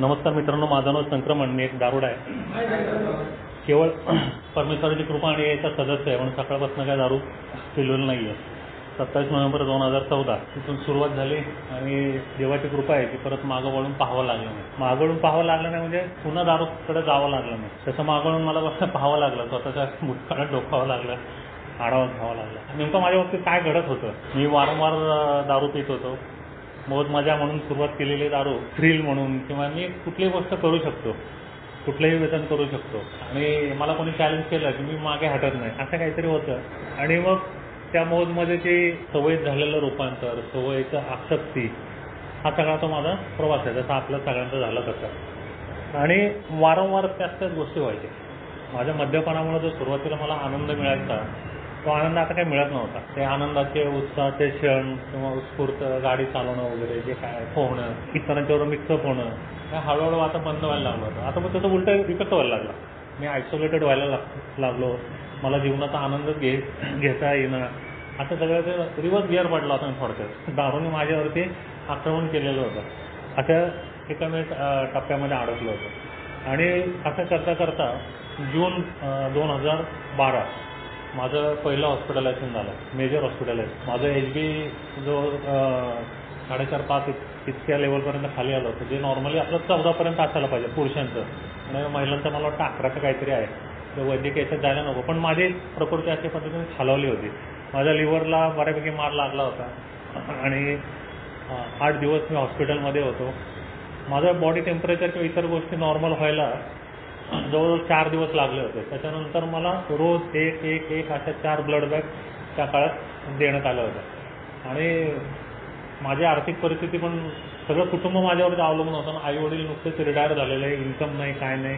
नमस्कार मित्रांनो, माझं नाव संक्रमण, मी एक दारुडा आहे. केवळ परमेश्वराची कृपा आणि याचा सदस्य आहे म्हणून सकाळपासून काय दारू पिलेलं नाही आहे. 27 नोव्हेंबर 2014 तिथून सुरुवात झाली आणि देवाची कृपा आहे की परत मागं वळून पाहावं लागलं नाही. मागं वळून पाहावं लागलं नाही म्हणजे पुन्हा दारूकडे जावं लागलं नाही. तसं मागं वळून मला पाहावं लागलं, स्वतःच्या भूतकाळात डोकावं लागलं, आढावा घ्यावा लागला. नेमकं माझ्या बाबतीत काय घडत होतं, मी वारंवार दारू पित होतो. मौज मजा म्हणून सुरुवात केलेली दारू थ्रिल म्हणून, किंवा मी कुठलीही गोष्ट करू शकतो, कुठलंही वेतन करू शकतो आणि मला कोणी चॅलेंज केलं की मी मागे हटत नाही, असं काहीतरी होतं. आणि मग त्या मौजमजेची सवयीत झालेलं रूपांतर, सवयीचं आसक्ती, हा सगळा तो माझा प्रवास आहे, जसा आपलं सगळ्यांचं झालं तसं. आणि वारंवार त्याच गोष्टी व्हायच्या. माझ्या मद्यपानामुळे जो सुरुवातीला मला आनंद मिळायचा तो आनंद आता काही मिळत नव्हता. ते आनंदाचे उत्साहाचे क्षण किंवा उत्स्फूर्त गाडी चालवणं वगैरे जे काय पोहणं, इतरांच्यावर मिक्सअप होणं, हे हळूहळू आता बंद व्हायला लागलं होतं. आता मग त्याचं उलटं इफेक्ट व्हायला लागला. मी आयसोलेटेड व्हायला लागलो. मला जीवनाचा आनंद घेता येणं, असं सगळं ते रिव्हर्स गिअर पडला होता. मी थोडक्यात दारूने माझ्यावरती आक्रमण केलेलं होतं. अशा एका मी टप्प्यामध्ये अडकलो होतो. आणि असं करता करता जून 2012 माझं पहिलं हॉस्पिटलायझेशन झालं, मेजर हॉस्पिटलायझेशन. माझं HB जो 4.5-5 इतक्या लेवलपर्यंत खाली आलं होतं, जे नॉर्मली आपलं 14पर्यंत असायला पाहिजे पुरुषांचं, आणि महिलांचं मला वाटतं 11 काहीतरी आहे. ते वैद्यकीय याच्यात जायला नको, पण माझी प्रकृती अशा पद्धतीने खालावली होती. माझ्या लिव्हरला बऱ्यापैकी मार लागला होता आणि 8 दिवस मी हॉस्पिटलमध्ये होतो. माझं बॉडी टेम्परेचर किंवा इतर गोष्टी नॉर्मल व्हायला जवळजवळ 4 दिवस लागले होते. त्याच्यानंतर मला रोज एक अशा 4 ब्लड बॅग त्या काळात देण्यात आलं होतं. आणि माझी आर्थिक परिस्थिती पण, सगळं कुटुंब माझ्यावरती अवलंबून होतं. आई वडील नुकतेच रिटायर झालेले, इन्कम नाही, काय नाही,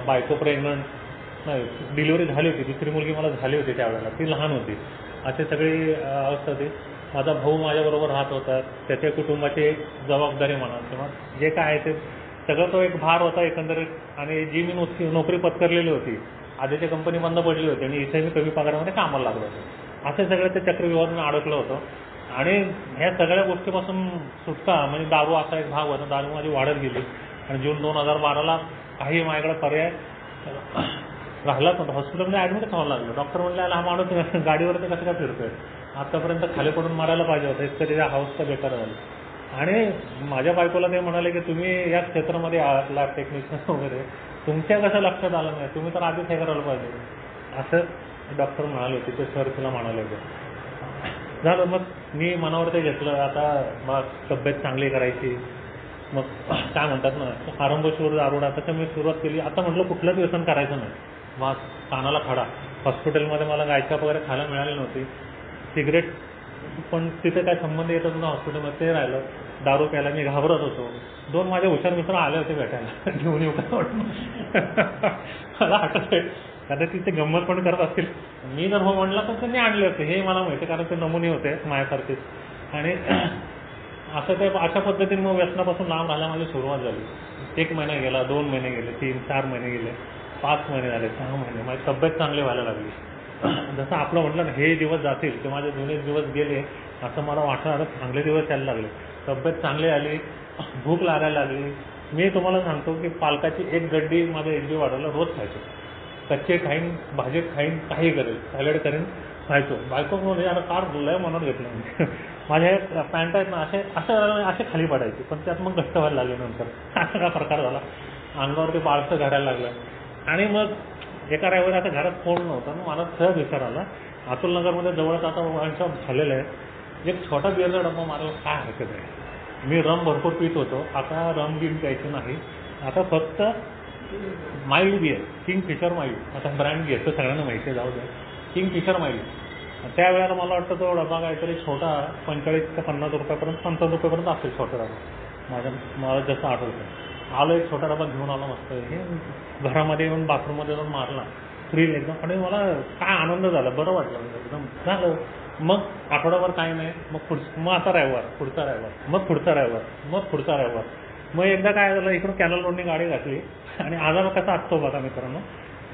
बायको प्रेग्नंट नाही, डिलिव्हरी झाली होती, दुसरी मुलगी मला झाली होती त्यावेळेला, ती लहान होती, अशी सगळी अवस्था होती. माझा भाऊ माझ्याबरोबर राहत होता, त्याच्या कुटुंबाची जबाबदारी म्हणा किंवा जे काय आहे ते सगळं तो एक भार होता एकंदरीत. आणि जी मी नोकरी पत्करलेली होती, आधीची कंपनी बंद पडली होती आणि इथे मी कमी पगारामध्ये कामाला लागलो होतो. असे सगळे ते चक्रव्यूहात मी अडकलो होतो. आणि ह्या सगळ्या गोष्टीपासून सुटका म्हणजे दारू असा एक भाग होता. दारू माझी वाढत गेली आणि जून 2012ला काही माझ्याकडे पर्याय राहिलाच नव्हता. हॉस्पिटलमध्ये ॲडमिट व्हावं लागलं. डॉक्टर म्हणले, हा माणूस गाडीवरती कसं काय फिरतोय, आतापर्यंत खाली पडून मारायला पाहिजे होतं, इतकं त्याच्या हाऊसचं बेकार झालं. आणि माझ्या बायकोला ते म्हणाले की तुम्ही या क्षेत्रामध्ये लॅब टेक्निशियन वगैरे, तुमच्या कसं लक्षात आलं नाही, तुम्ही तर आधीच हे करायला पाहिजे, असं डॉक्टर म्हणाले होते, ते सर तिला म्हणाले होते. झालं, मग मी मनावर ते घेतलं. आता मग तब्येत चांगली करायची, मग काय म्हणतात ना, आरंभशूर दारुडा, तसं मी सुरुवात केली. आता म्हटलं कुठलंच व्यसन करायचं नाही. मग कानाला खडा. हॉस्पिटलमध्ये मला गायछाप वगैरे खायला मिळाली नव्हती. सिगरेट पण तिथे काय संबंध येत होता हॉस्पिटलमध्ये, ते राहिलं. दारू प्यायला मी घाबरत होतो. 2 माझे हुशार मित्र आले होते भेटायला, घेऊन येऊ का मला आठवत आहे, कारण तिथे गंमत पण करत असतील. मी जर हो म्हटलं तर त्यांनी आणले होते, हे मला माहिती, कारण ते नमुने होते माझ्यासारखेच. आणि असं ते अशा पद्धतीने मग व्यसनापासून लांब राहायला माझी सुरुवात झाली. 1 महिना गेला, 2 महिने गेले, 3-4 महिने गेले, 5 महिने झाले, 6 महिने. माझी तब्येत चांगली व्हायला लागली. जसं आपलं म्हटलं ना, हे दिवस जातील ते माझे जुने दिवस गेले असं मला वाटणार. चांगले दिवस यायला लागले, तब्येत चांगली आली, भूक लागायला लागली. मी तुम्हाला सांगतो की पालकाची एक गड्डी माझ्या HB वाढवला रोज खायचो. कच्चे खाईन, भाजी खाईन, काही करेल, सॅलड करेन, खायचो. बायको म्हणजे आता कार लय म्हणून घेतलं म्हणजे माझ्या पॅन्ट आहेत ना असे खाली पडायचे, पण त्यात मग घट्ट व्हायला लागले. नंतर असा का प्रकार झाला, अंगावरती बाळसं घडायला लागलं. आणि मग एका रविवारी आता घरात फोन नव्हता ना, मला सहज विचार आला, अतुलनगरमध्ये जवळच आता वाईनशॉप झालेलं आहे, एक छोटा बिअरचा डब्बा मारायला काय हरकत आहे. मी रम भरपूर पित होतो, आता रम बिन प्यायची नाही, आता फक्त माईल्ड बिअर, किंगफिशर माईल्ड, आता ब्रँड घेतो सगळ्यांना माहिती आहे, जाऊ दे, किंगफिशर माईल्ड. त्यावेळेला मला वाटतं तो डबा काहीतरी छोटा 45 ते 50 रुपयापर्यंत, 55 रुपयापर्यंत असेल छोटा डबा. मला जसं आठवतं. आलो, एक छोटा डबा घेऊन आलो, मस्त हे घरामध्ये येऊन बाथरूममध्ये जाऊन मारला, थ्रिल एकदम. आणि मला काय आनंद झाला, बरं वाटलं एकदम. झालं. मग आठवड्याभर काही नाही, मग आता रविवार, पुढचा रविवार, मग पुढचा रविवार, मग पुढचा रविवार. मग एकदा काय झालं, इकडून कॅनल रोडनी गाडी घातली आणि आजार कसा असतो बघा मित्रांनो,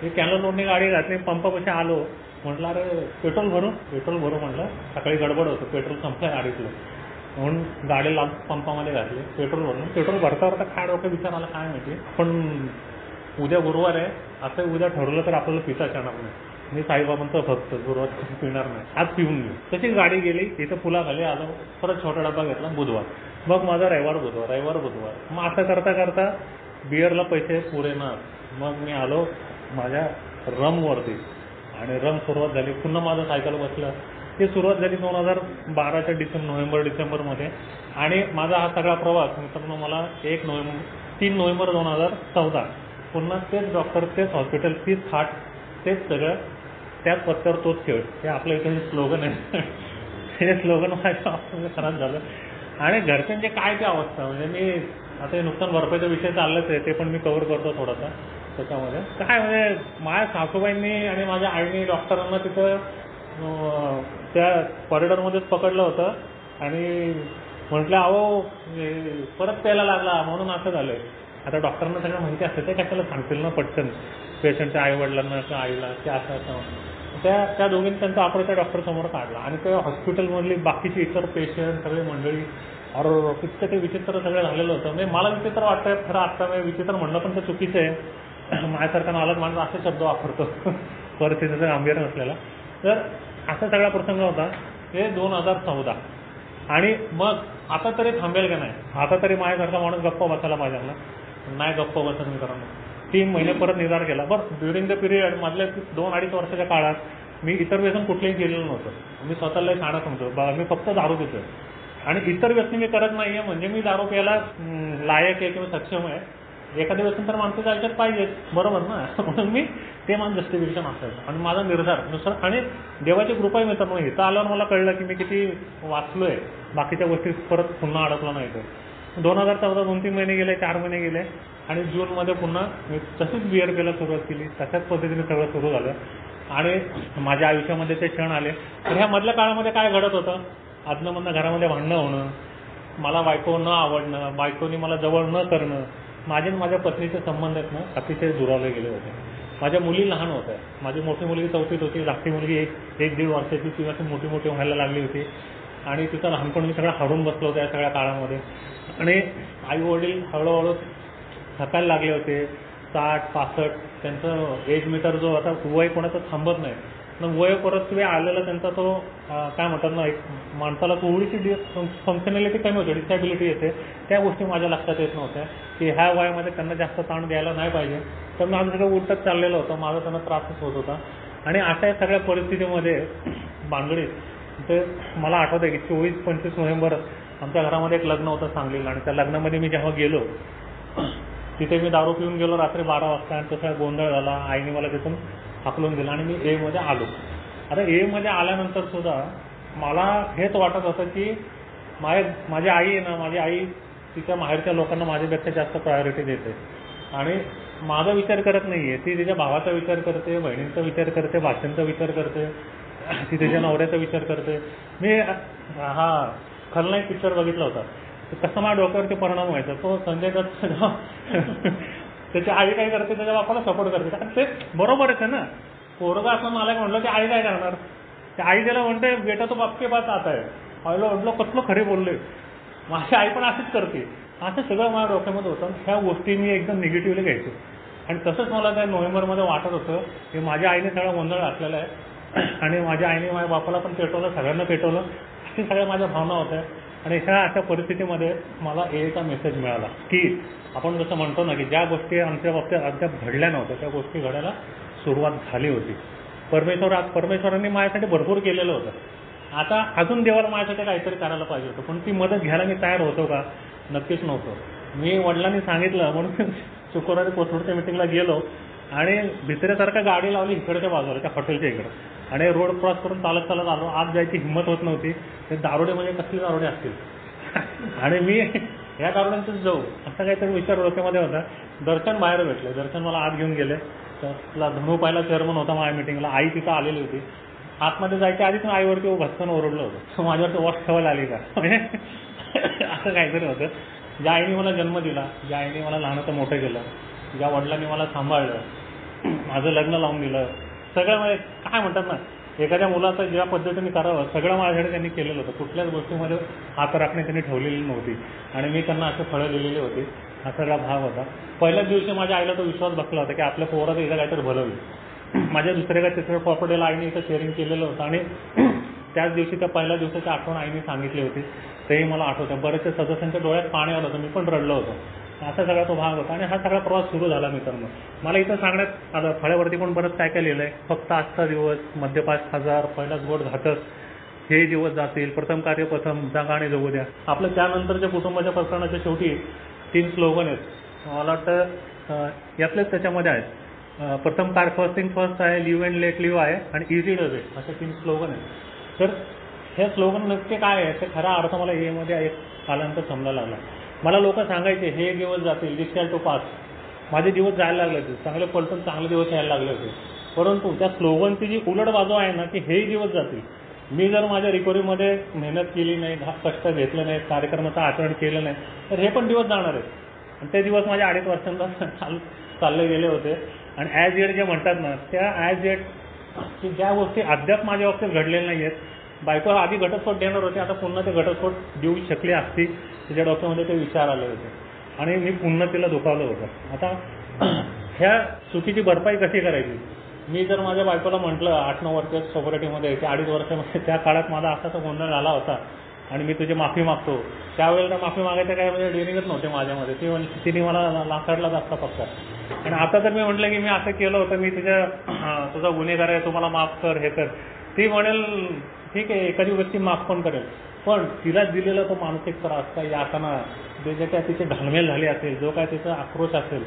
मी कॅनल रोडनी गाडी घातली, पंपापाशी आलो, म्हटलं अरे पेट्रोल भरू म्हटलं, सकाळी गडबड होतं, पेट्रोल संपलं गाडीतलं. म्हणून गाडी लावून पंपामध्ये घातली, पेट्रोल भरलं. पेट्रोल भरता भरता काय डोकं विचार आला काय माहिती, पण उद्या गुरुवार आहे, असं उद्या ठरवलं तर आपल्याला पिता येणार नाही. मी साईबाबांचं भक्त, गुरुवार पिणार नाही, आज पिऊन घेऊ. तशी गाडी गेली, इथं पुलाखाली आलो, परत छोटा डबा घेतला, बुधवार. मग माझा रविवार बुधवार. मग असं करता करता बिअरला पैसे पुरे ना. मग मी आलो माझ्या रमवरती आणि रम सुरुवात झाली. पुन्हा माझं सायकल बसलं. ती सुरुवात झाली 2012च्या नोव्हेंबर डिसेंबरमध्ये. आणि माझा हा सगळा प्रवास मित्रांनो मला 3 नोव्हेंबर 2014 पुन्हा तेच डॉक्टर, तेच हॉस्पिटल, तीच खाट, तेच सगळं, त्याच पत्त्यावर तोच खेळ. हे आपलं इथे स्लोगन आहे. हे स्लोगन माझ्या खराब झालं. आणि घरच्यांचे काय ती अवस्था, म्हणजे मी आता हे नुकसान भरपाईचा विषय चाललाच आहे, ते पण मी कव्हर करतो थोडासा त्याच्यामध्ये. काय म्हणजे माझ्या सासूबाईंनी आणि माझ्या आईने डॉक्टरांना तिथं त्या कॉरिडॉरमध्येच पकडलं होतं आणि म्हटलं अहो परत प्यायला लागला म्हणून असं झालंय. आता डॉक्टरांना सगळं माहिती असतं, ते कशाला सांगतील ना पटकन पेशंटच्या आईवडिलांना किंवा आईला की असं असं. त्या दोघींनी त्यांचा ऑपरेटर त्या डॉक्टरसमोर काढला आणि त्या हॉस्पिटलमधली बाकीची इतर पेशंट सगळे मंडळी और कितकं ते विचित्र सगळं झालेलं होतं. म्हणजे मला विचित्र वाटतंय खरं आत्ता, मी विचित्र म्हणलं पण ते चुकीचं आहे. माझ्यासारखा नालक माणूस असे शब्द वापरतो परिस्थितीचं गांभीर्य नसलेला. तर असा सगळा प्रसंग होता हे 2014. आणि मग आता तरी थांबेल का नाही, आता तरी माझ्यासारखा माणूस गप्प बसायला पाहिजे ना. नाही गप्प बसत मित्रांनो. 3 महिने परत निर्धार केला. बरं ड्युरिंग द पिरियड मधल्या 2-2.5 वर्षाच्या काळात मी इतर व्यसन कुठलेही केलेलं नव्हतं. मी स्वतःला छान समजतो बघा, मी फक्त दारू पितोय आणि इतर व्यसनी मी करत नाहीये म्हणजे मी दारू प्यायला लायक आहे किंवा सक्षम आहे. एखाद्या व्यसन तर माणसाच्या आयुष्यात पाहिजेच, बरोबर ना. म्हणून मी ते माझं जस्टिफिकेशन असायचं आणि माझा निर्धार नुसार. आणि देवाची कृपा आहे मित्रांनो, इथं आल्यावर मला कळलं की मी किती वाचलोय, बाकीच्या गोष्टी परत पुन्हा अडकलो नाही. तर 2014 2-3 महिने गेले, 4 महिने गेले आणि जूनमध्ये पुन्हा मी तशीच बिअर प्यायला सुरुवात केली. तशाच पद्धतीने सगळं सुरू झालं आणि माझ्या आयुष्यामध्ये ते क्षण आले. तर ह्या मधल्या काळामध्ये काय घडत होतं, आदनमधनं घरामध्ये भांडणं होणं, मला बायको न आवडणं, बायकोनी मला जवळ न करणं, माझे आणि माझ्या पत्नीचे संबंध आहेत ना अतिशय दुरावले गेले होते. माझ्या मुली लहान होत्या. माझी मोठी मुलगी 4वीत होती, धाकटी मुलगी 1-1.5 वर्षाची, ती अशी मोठी व्हायला लागली होती आणि तिचं लहानपण मी सगळं हरवून बसलो होतं या सगळ्या काळामध्ये. आणि आई वडील हळूहळू थकायला लागले होते. 60-65 त्यांचं एज मीटर जो आता वय कोणाचं थांबत नाही ना, वय परत वेळ आलेला त्यांचा तो काय म्हणतात ना, एक माणसाला थोडीशी फंक्शनॅलिटी कमी होते, डिसॅबिलिटी येते. त्या गोष्टी माझ्या लक्षात येत नव्हत्या की ह्या वयामध्ये त्यांना जास्त ताण द्यायला नाही पाहिजे. तर माझं सगळं उलटच चाललेलं होतं, माझा त्यांना त्रासच होत होता. आणि अशा सगळ्या परिस्थितीमध्ये भानगडीत ते मला आठवतं आहे की 24-25 नोव्हेंबर आमच्या घरामध्ये एक लग्न होतं सांगलीला. आणि त्या लग्नामध्ये मी जेव्हा गेलो तिथे मी दारू पिऊन गेलो रात्री 12 वाजता आणि तसा गोंधळ झाला. आईने मला तिथून हाकलून दिलं आणि मी एमध्ये आलो. आता एमध्ये आल्यानंतर सुद्धा मला हेच वाटत होतं की माझी आई आहे ना, माझी आई तिच्या माहेरच्या लोकांना माझ्यापेक्षा जास्त प्रायोरिटी देते आणि माझा विचार करत नाहीये. ती तिच्या भावाचा विचार करते, बहिणींचा विचार करते, भाच्यांचा विचार करते, ती तिच्या नवऱ्याचा विचार करते. मी हा खलनायक पिक्चर बघितला होता, कसं माझ्या डोक्यावरती परिणाम व्हायचा. तो संजय दत्त त्याची आई काय करते, त्याच्या बापाला सपोर्ट करते. कारण ते बरोबरच आहे ना. पोरगा असं मला म्हटलं की आई काय करणार, त्या आई त्याला म्हणते बेटा तो बाप के पास आता आहे. आईला म्हटलं कसलं खरे बोलले, माझी आई पण अशीच करते. असं सगळं माझ्या डोक्यामध्ये होतं. ह्या गोष्टी मी एकदम निगेटिव्हली घ्यायचो आणि तसंच मला त्या नोव्हेंबरमध्ये वाटत होतं की माझ्या आईने सगळा गोंधळ घातलेला आहे आणि माझ्या आईने माझ्या बापाला पण पेटवलं, सगळ्यांना पेटवलं, अशी सगळ्या माझ्या भावना होत्या. आणि ह्या अशा परिस्थितीमध्ये मला एका मेसेज मिळाला की आपण जसं म्हणतो ना की ज्या गोष्टी आमच्या बाबतीत अद्याप घडल्या नव्हत्या त्या गोष्टी घडायला सुरुवात झाली होती. परमेश्वरांनी माझ्यासाठी भरपूर केलेलं होतं. आता अजून देवाला माझ्यासाठी काहीतरी करायला पाहिजे होतं, पण ती मदत घ्यायला मी तयार होतो का? नक्कीच नव्हतो. मी वडिलांनी सांगितलं म्हणून शुक्रवारी कोथरूडच्या मिटिंगला गेलो आणि भितऱ्यासारखा गाडी लावली इकडच्या बाजूला त्या हॉटेलच्या इकडं आणि रोड क्रॉस करून चालत आलो. आत जायची हिंमत होत नव्हती. ते दारोडे म्हणजे कसले दारोडे असतील आणि मी ह्या दारोड्यांचंच जाऊ असा काहीतरी विचार डोक्यामध्ये होता. दर्शन बाहेर भेटले. दर्शन मला आत घेऊन गेले. त्याला धनू पाहिला चेअरमन होता माझ्या मिटिंगला. आई तिथं आलेली होती. आतमध्ये जायच्या आधीच मी आईवरती भस्कन ओरडलं होतं, माझ्यावरती वॉश ठेवायला आली का, म्हणजे असं काहीतरी होतं. ज्या आईने मला जन्म दिला, ज्या आईने मला लहानाचं मोठं केलं, ज्या वडिलांनी मला सांभाळलं, माझं लग्न लावून दिलं, सगळं म्हणजे काय म्हणतात ना एखाद्या मुलाचं ज्या पद्धतीने करावं सगळं माझ्याकडे त्यांनी केलेलं होतं. कुठल्याच गोष्टीमध्ये हात राखणे त्यांनी ठेवलेली नव्हती आणि मी त्यांना असे फळं लिहिलेली होती. हा सगळा भाग होता. पहिल्याच दिवशी माझ्या आईला तो विश्वास बसला होता की आपल्या पोराचं इथं काहीतरी भलं होईल. माझ्या दुसऱ्या का तिसऱ्या प्रॉपर्टीला आईने इथं शेअरिंग केलेलं होतं आणि त्याच दिवशी त्या पहिल्या दिवसाची आठवण आईने सांगितली होती. तेही मला आठवतं. बरेचशा सदस्यांच्या डोळ्यात पाणी आलं होतं. मी पण रडलो होतो. असा सगळा तो भाग होता आणि हा सगळा प्रवास सुरू झाला मित्रांनो. मला इथं सांगण्यात आलं फळ्यावरती पण बरंच काय काय लिहिलं आहे. फक्त आजचा दिवस, मध्यपास हजार, पहिलाच गोड घातक, हे दिवस जातील, प्रथम कार्य प्रथम, जागा आणि जगू द्या. आपलं त्यानंतरच्या कुटुंबाच्या प्रकरणाच्या शेवटी 3 स्लोगन आहेत. मला वाटतं यातलेच त्याच्यामध्ये आहेत. प्रथम कार्य फर्स्ट थिंग फर्स्ट आहे, लिव्ह अँड लेट लिव्ह आहे आणि इझी डज इट, असे 3 स्लोगन आहेत. तर हे स्लोगन नक्की काय आहे ते खरा अर्थ मला एमध्ये एक आल्यानंतर समजायला लागला. मला लोक सांगायचे हे दिवस जातील, दिस शॅल टू पास. माझे दिवस जायला लागले होते, चांगले पलटून चांगले दिवस यायला लागले होते. परंतु त्या स्लोगनची जी उलट बाजू आहे ना की हेही दिवस जातील. मी जर माझ्या रिकव्हरीमध्ये मेहनत केली नाही, कष्ट घेतलं नाही, कार्यक्रमाचं आचरण केलं नाही तर हे पण दिवस जाणार आहेत. आणि ते दिवस माझ्या 2.5 वर्षांचा चालले गेले होते. आणि ॲज येट जे म्हणतात ना त्या ॲज येट की ज्या गोष्टी अद्याप माझ्या बाबतीत घडलेल्या नाही आहेत. बायको आधी घटस्फोट देणार होते, आता पुन्हा ते घटस्फोट देऊ शकली असती. तिच्या डोक्यामध्ये ते विचार आले होते आणि मी पुन्हा तिला दुखावलं होतं. आता ह्या चुकीची भरपाई कशी करायची. मी जर माझ्या बायकोला म्हटलं 8-9 वर्ष सोसायटीमध्ये की 2.5 वर्षामध्ये त्या काळात माझा असाचा गोंधळ झाला होता आणि मी तुझी माफी मागतो, त्यावेळेला माफी मागायचं काय म्हणजे डेअरिंगच नव्हते माझ्यामध्ये. तिने मला लाखाडलाच असता फक्त. आणि आता जर मी म्हटलं की मी असं केलं होतं, मी तुझा गुन्हेगार आहे, तू मला माफ कर, हे कर, ती म्हणेल ठीक आहे, एखादी व्यक्ती माफ पण करेल. पण तिला दिलेला तो मानसिक त्रास काय यातना, जे काय तिचे घालमेल झाली असेल, जो काय तिचा आक्रोश असेल,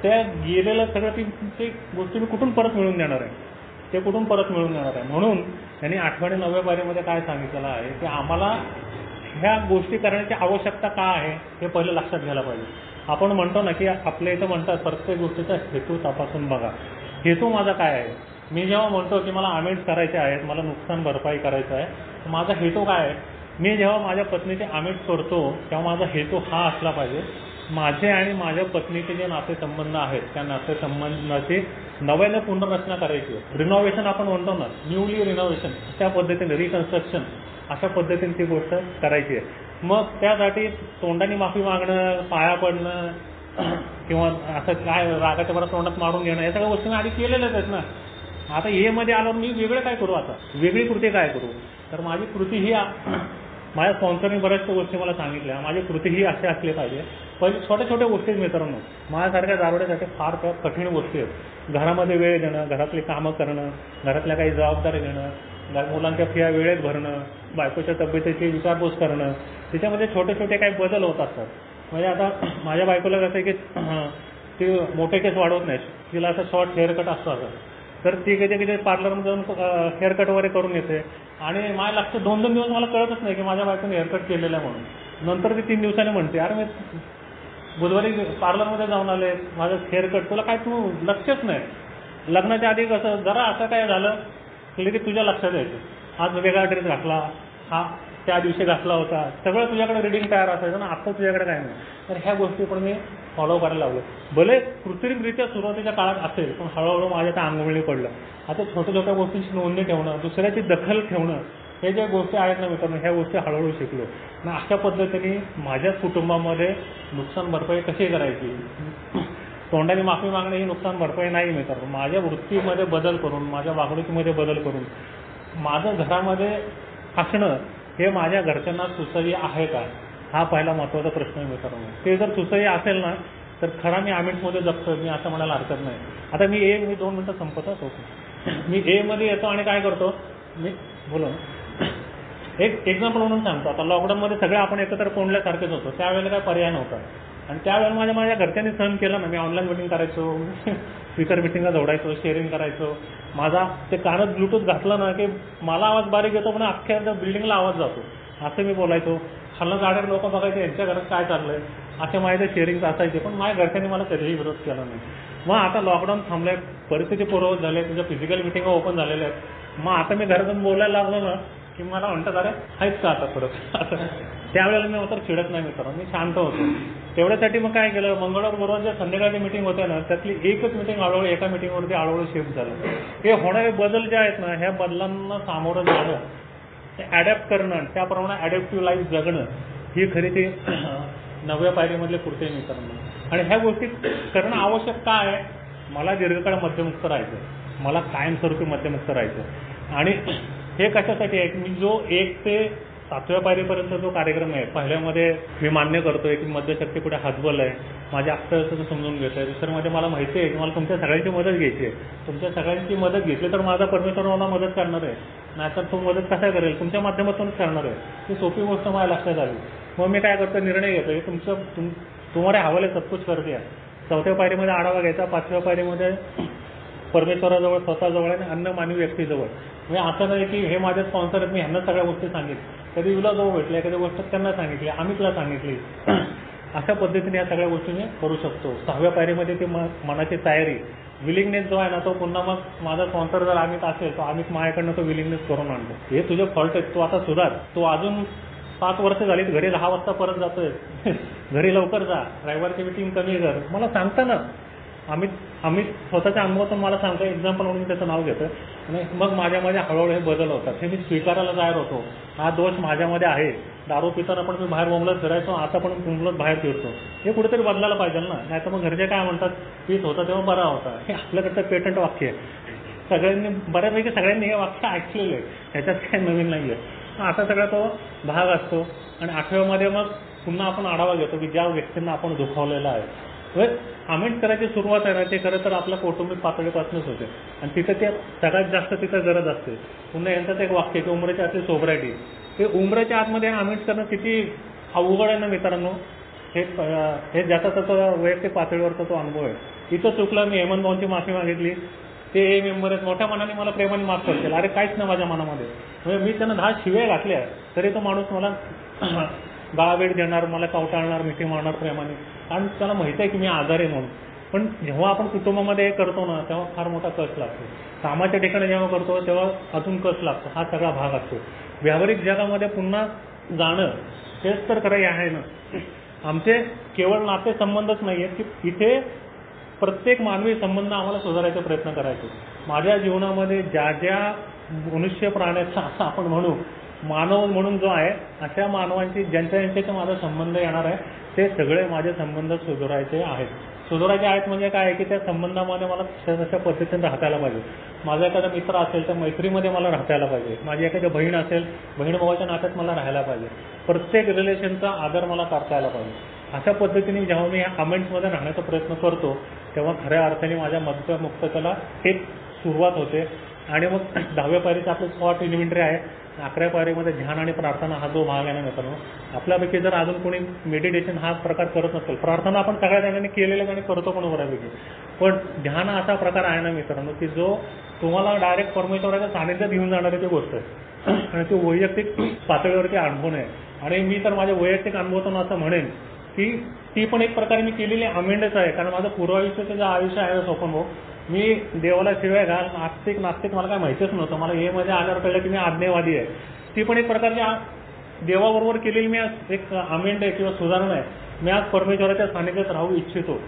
त्या गेलेलं सगळं ती गोष्टी मी कुठून परत मिळवून देणार आहे, ते कुठून परत मिळवून देणार आहे. म्हणून त्यांनी 8व्या आणि 9व्या पायरीमध्ये काय सांगितलेलं आहे की आम्हाला ह्या गोष्टी करण्याची आवश्यकता का आहे हे पहिलं लक्षात घ्यायला पाहिजे. आपण म्हणतो ना की आपल्या इथं म्हणतात प्रत्येक गोष्टीचा हेतू तपासून बघा. हेतू माझा काय आहे. मी जेव्हा म्हणतो की मला आमेंड्स करायचे आहेत, मला नुकसान भरपाई करायचं आहे, तर माझा हेतू काय आहे. मी जेव्हा माझ्या पत्नीचे आमेंड्स करतो तेव्हा माझा हेतू हा असला पाहिजे, माझे आणि माझ्या पत्नीचे जे नातेसंबंध आहेत त्या नातेसंबंधाची नव्याने पुनर्रचना करायची आहे. रिनोव्हेशन आपण म्हणतो ना, न्यूली रिनोव्हेशन, त्या पद्धतीने रिकन्स्ट्रक्शन, अशा पद्धतीने ती गोष्ट करायची आहे. मग त्यासाठी तोंडाने माफी मागणं, पाया पडणं किंवा असं काय रागाच्या बरोबर तोंडात मारून घेणं, या सगळ्या गोष्टी मी आधी केलेल्याच आहेत ना. आता हे मध्ये आल्यावर मी वेगळं काय करू, आता वेगळी कृती काय करू. तर माझी कृती ही माझ्या स्पॉन्सरने बऱ्याचशा गोष्टी मला सांगितल्या, माझी कृती ही अशी असली पाहिजे. पहिले छोट्या छोट्या गोष्टी मित्रांनो, माझ्यासारख्या दारोड्यासाठी फार कठीण गोष्टी आहेत. घरामध्ये वेळ देणं, घरातली कामं करणं, घरातल्या काही जबाबदारी घेणं, मुलांच्या फिया वेळेत भरणं, बायकोच्या तब्येतीची विचारपूस करणं, त्याच्यामध्ये छोटे छोटे काही बदल होत असतात. म्हणजे आता माझ्या बायकोला कसं आहे की ती मोठे केस वाढवत नाही, तिला असं शॉर्ट हेअरकट असतो असं, तर ती कधी पार्लरमध्ये जाऊन हेअरकट वगैरे करून येते. आणि माझ्या लक्षात 2-2 दिवस मला कळतच नाही की माझ्या बायकोने हेअरकट केलेलं आहे म्हणून. नंतर ती 3 दिवसांनी म्हणते, अरे मी बुधवारी पार्लरमध्ये जाऊन आले, माझं हेअरकट, तुला काय तू लक्षच नाही. लग्नाच्या आधी कसं जरा असं काय झालं की तुझ्या लक्षात यायचं, आज वेगळा ड्रेस घातला, हा त्या दिवशी घातला होता, सगळं तुझ्याकडे रिडिंग तयार असायचं ना, आता तुझ्याकडे काय नाही. तर ह्या गोष्टी पण मी फॉलो करायला लागलो. भले कृत्रिमरित्या सुरुवातीच्या काळात असेल, पण हळूहळू माझ्या त्या अंगवळणी पडलं. आता छोट्या छोट्या गोष्टींची नोंदणी ठेवणं, दुसऱ्याची दखल ठेवणं, हे ज्या गोष्टी आहेत ना मित्रांनो, ह्या गोष्टी हळूहळू शिकलो. आणि अशा पद्धतीने माझ्याच कुटुंबामध्ये नुकसान भरपाई कशी करायची. तोंडाने माफी मागणं ही नुकसान भरपाई नाही मित्रांनो. माझ्या वृत्तीमध्ये बदल करून, माझ्या वागणुकीमध्ये बदल करून, माझं घरामध्ये असणं हे माझ्या घरच्यांना सुसह्य आहे का, हा पहिला महत्त्वाचा प्रश्न आहे मित्रांनो. ते जर सुसह्य असेल ना तर खरा मी आमेंट्समध्ये जगतो, मी असं म्हणायला हरकत नाही. आता मी 2 मिनटं संपतच होतो. मी मध्ये येतो आणि काय करतो, मी बोलो एक एक्झाम्पल म्हणून सांगतो. आता लॉकडाऊनमध्ये सगळे आपण एकत्र कोंडल्यासारखेच होतो, त्यावेळेला काय पर्याय नव्हता. आणि त्यावेळेला माझ्या घरच्यांनी सहन केलं ना. मी ऑनलाईन मिटिंग करायचो, स्पीकर मिटिंगला जोडायचो, शेअरिंग करायचो. माझा ते कानात ब्लूटूथ घातलं ना की मला आवाज बारीक येतो पण अख्ख्या बिल्डिंगला आवाज जातो, असं मी बोलायचो. खाल्लं गाड्यावर लोक बघायचे यांच्या घरात काय चाललंय, असे माझे शेअरिंग असायचे. पण माझ्या घरच्यांनी मला कधीही विरोध केला नाही. मग आता लॉकडाऊन थांबलंय, परिस्थिती पूर्ववत झाली, तुझ्या फिजिकल मिटिंग ओपन झालेल्या आहेत. मग आता मी घरातून बोलायला लागलो ना की मला म्हणतात अरे आहेच का आता परत असं. त्यावेळेला मी मात्र चिडत नाही मित्रांनो, मी शांत होतो. तेवढ्यासाठी मग काय केलं, मंगळवार बरोबर जे संध्याकाळची मिटिंग होते ना त्यातली एकच मिटिंग हळूहळू एका मिटिंगवरती हळूहळू शिफ्ट झालं. हे होणारे बदल जे आहेत ना ह्या बदलांना सामोरं जाणं, ते ॲडॅप्ट करणं, त्याप्रमाणे ॲडॅप्टिव्ह लाईफ जगणं ही खरी ती 9व्या पायरीमधले पुढचे मित्रांनो. आणि ह्या गोष्टी करणं आवश्यक का आहे, मला दीर्घकाळ मध्यमुक्त राहायचं, मला कायमस्वरूपी मध्यमुक्त राहायचं. आणि हे कशासाठी आहे की मी जो 1 ते 7व्या पायरीपर्यंत जो कार्यक्रम आहे, पहिल्यामध्ये मी मान्य करतोय की मध्यशक्ती पुढे हातबल आहे, माझ्या अक्षरशः समजून घेत आहे. दुसऱ्यामध्ये मला माहिती आहे की मला तुमच्या सगळ्यांची मदत घ्यायची आहे. तुमच्या सगळ्यांची मदत घेतली तर माझा परमेश्वर मला मदत करणार आहे, नाहीतर तो मदत कसा करेल, तुमच्या माध्यमातूनच करणार आहे. ही सोपी गोष्ट माझ्या लक्षात आली. मग मी काय करतो, निर्णय घेतो की तुम्हाला हवाले सब कुछ कर दिया. 4थ्या पायरीमध्ये आढावा घ्यायचा, 5व्या पायरीमध्ये परमेश्वराजवळ, स्वतःजवळ आणि अन्य मानवी व्यक्तीजवळ. म्हणजे असं नाही की हे माझे स्पॉन्सर आहेत, मी ह्यांना सगळ्या गोष्टी सांगितल्या. कधी युला जवळ भेटले, एखाद्या गोष्ट त्यांना सांगितली, अमितला सांगितली. अशा पद्धतीने या सगळ्या गोष्टी मी करू शकतो. 6व्या पायरीमध्ये ती मनाची तयारी, विलिंगनेस जो आहे ना, तो पुन्हा मग माझा स्पॉन्सर जर अमित असेल तर अमित माझ्याकडनं तो विलिंगनेस करून आणतो. हे तुझे फॉल्ट आहेत, तू आता सुधार. तो अजून 7 वर्ष झालीत, घरी 10 वाजता परत जातोय, घरी लवकर जा, रविवारची मीटिंग कमी कर. मला सांगताना अमित स्वतःच्या अनुभवातून मला सांगतो, एक्झाम्पल म्हणून मी त्याचं नाव घेतो. आणि मग माझ्यामध्ये हळूहळू हे बदल होतात, हे मी स्वीकारायला तयार होतो. हा दोष माझ्यामध्ये आहे. दारू पिताना पण मी बाहेर बोंबलत फिरायचो, आता पण बोंबलत बाहेर फिरतो. हे कुठेतरी बदलायला पाहिजे ना, नाही तर मग घरचे काय म्हणतात, पीत होता तेव्हा बरा होता. हे आपल्याकडचं पेटंट वाक्य आहे. सगळ्यांनी बऱ्यापैकी सगळ्यांनी हे वाक्य ऐकलेलं आहे, ह्याच्यात काही नवीन नाही आहे. असा सगळा तो भाग असतो. आणि 8व्यामध्ये मग पुन्हा आपण आढावा घेतो की ज्या व्यक्तींना आपण दुखावलेला आहे. अमेंड करायची सुरुवात आहे ना, ते खरं तर आपल्या कौटुंबिक पातळीपासूनच होते. आणि तिथं ते सगळ्यात जास्त तिथं गरज असते. पुन्हा यांचं एक वाक्य की उमरेच्या आतली सोबरायटी. ते उमरेच्या आतमध्ये अमेंड करणं किती अवघड आहे ना मित्रांनो. हे ज्याचा त्याचा वैयक्तिक पातळीवरचा तो अनुभव आहे. इथं चुकलं, मी हेमंत भाऊंची माफी मागितली, ते मेंबर आहेत, मोठ्या मनाने मला प्रेमाने माफ करतील. अरे काहीच नाही माझ्या मनामध्ये. म्हणजे मी त्यांना 10 शिव्या घातल्या तरी तो माणूस मला गाळावेळ देणार, मला कवटाळणार, मिठी मारणार प्रेमाने, कारण त्याला माहिती आहे की मी आजारी आहे म्हणून. पण जेव्हा आपण कुटुंबामध्ये हे करतो ना, तेव्हा फार मोठा कस लागतो. कामाच्या ठिकाणी जेव्हा करतो तेव्हा अजून कस लागतो. हा सगळा भाग असतो. व्यावहारिक जगामध्ये पुन्हा जाणं तेच तर खरं आहे ना. आमचे केवळ नाते संबंधच नाही आहेत की इथे प्रत्येक मानवी संबंध आम्हाला सुधारायचा प्रयत्न करायचे. माझ्या जीवनामध्ये ज्या ज्या मनुष्य प्राण्याचा असं आपण म्हणू मानव म्हणून जो आहे, अशा मानवांची ज्यांच्या माझा संबंध येणार आहे, ते सगळे माझे संबंध सुधारायचे आहेत. सुधारायचे आहेत म्हणजे काय आहे की त्या संबंधामध्ये मला तशा पद्धतीने राहता यायला पाहिजे. माझा एखादा मित्र असेल तर मैत्रीमध्ये मला राहता यायला पाहिजे. माझी एखादी बहीण असेल, बहीण भावाच्या नात्यात मला राहायला पाहिजे. प्रत्येक रिलेशनचा आदर मला करता यायला पाहिजे. अशा पद्धतीने जेव्हा मी या अमेंट्समध्ये राहण्याचा प्रयत्न करतो तेव्हा खऱ्या अर्थाने माझ्या मध्यमुक्ततेला एक सुरुवात होते. आणि मग 10व्या पायरीचं आपलं स्पॉट इन्व्हेंटरी आहे. 11व्या पायरीमध्ये ध्यान आणि प्रार्थना हा जो भाग आहे ना मित्रांनो, आपल्यापैकी जर अजून कोणी मेडिटेशन हा प्रकार करत नसेल, प्रार्थना आपण सगळ्या जणांनी केलेल्या आणि करतो पण बऱ्यापैकी, पण ध्यान असा प्रकार आहे ना मित्रांनो की जो तुम्हाला डायरेक्ट परमेश्वराच्या सानिध्यात घेऊन जाणारी ती गोष्ट आहे. आणि ती वैयक्तिक पातळीवरती अनुभव आहे. आणि मी तर माझ्या वैयक्तिक अनुभवातून असं म्हणेन की ती पण एक प्रकारे मी केलेली अमेंडच आहे. कारण माझं पूर्वायुष्याचं जे आयुष्य आहे स्वप्न भाऊ, मी देवाला शिवाय घाल नास्तिक मला काय माहितीच नव्हतं. मला हे मध्ये आल्यावर कळलं की मी आज्ञावादी आहे. ती पण एक प्रकारची देवाबरोबर केलेली मी एक अमेंड आहे किंवा सुधारणा आहे. मी आज परमेश्वराच्या सानिध्यात राहू इच्छितो,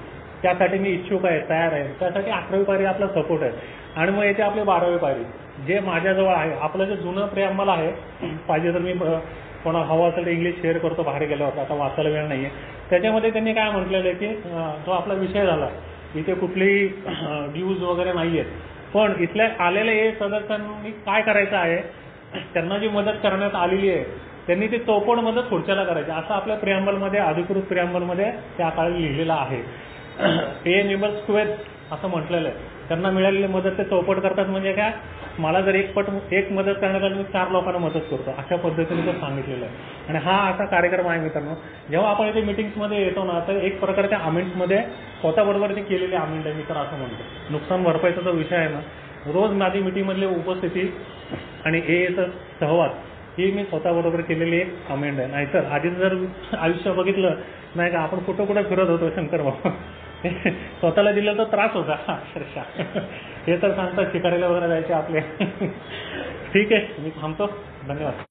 त्यासाठी मी इच्छुक आहे, तयार आहे. त्यासाठी 11वी पायरी आपला सपोर्ट आहे. आणि मग येते आपली 12वी पायरी जे माझ्याजवळ आहे. आपलं जे जुनं प्रेमाला आहे, पाहिजे तर मी कोणा हवं असेल तर इंग्लिश शेअर करतो बाहेर गेल्यावर, आता वाचायला वेळ नाही आहे. त्याच्यामध्ये त्यांनी काय म्हटलेलं आहे की जो आपला विषय झाला, इथे कुठलेही व्ह्यूज वगैरे नाही आहेत, पण इथल्या आलेल्या हे सदस्यांनी काय करायचं आहे, त्यांना जी मदत करण्यात आलेली आहे त्यांनी ती चौपट मदत पुढच्याला करायची, असं आपल्या प्रिअम्बलमध्ये, अधिकृत प्रिअम्बलमध्ये त्या काळी लिहिलेलं आहे. ए मेंबर स्क्वेअर असं म्हटलेलं आहे. त्यांना मिळालेली मदत ते चौपट करतात. म्हणजे काय, मला जर एक मदत करण्यात आली मी 4 लोकांना मदत करतो, अशा पद्धतीने ते सांगितलेलं आहे. आणि हा असा कार्यक्रम आहे मित्रांनो. जेव्हा आपण इथे मिटिंग्समध्ये येतो ना, तर एक प्रकारच्या अमेंट्समध्ये स्वतःबरोबर ते केलेली अमेंट आहे मी तर असं म्हणतो. नुकसान भरपाईचा जो विषय आहे ना, रोज माझी मिटिंगमधली उपस्थिती आणि एचं सहवास ही मी स्वतःबरोबर केलेली एक अमेंड आहे. नाहीतर आधीच जर आयुष्य बघितलं नाही का, आपण कुठं फिरत होतो शंकर भाऊ, स्वतःला दिलं तर त्रास होता अक्षरशः. हे तर सांगतात शिकारीला वगैरे जायचे आपले ठीक आहे मी थांबतो. धन्यवाद.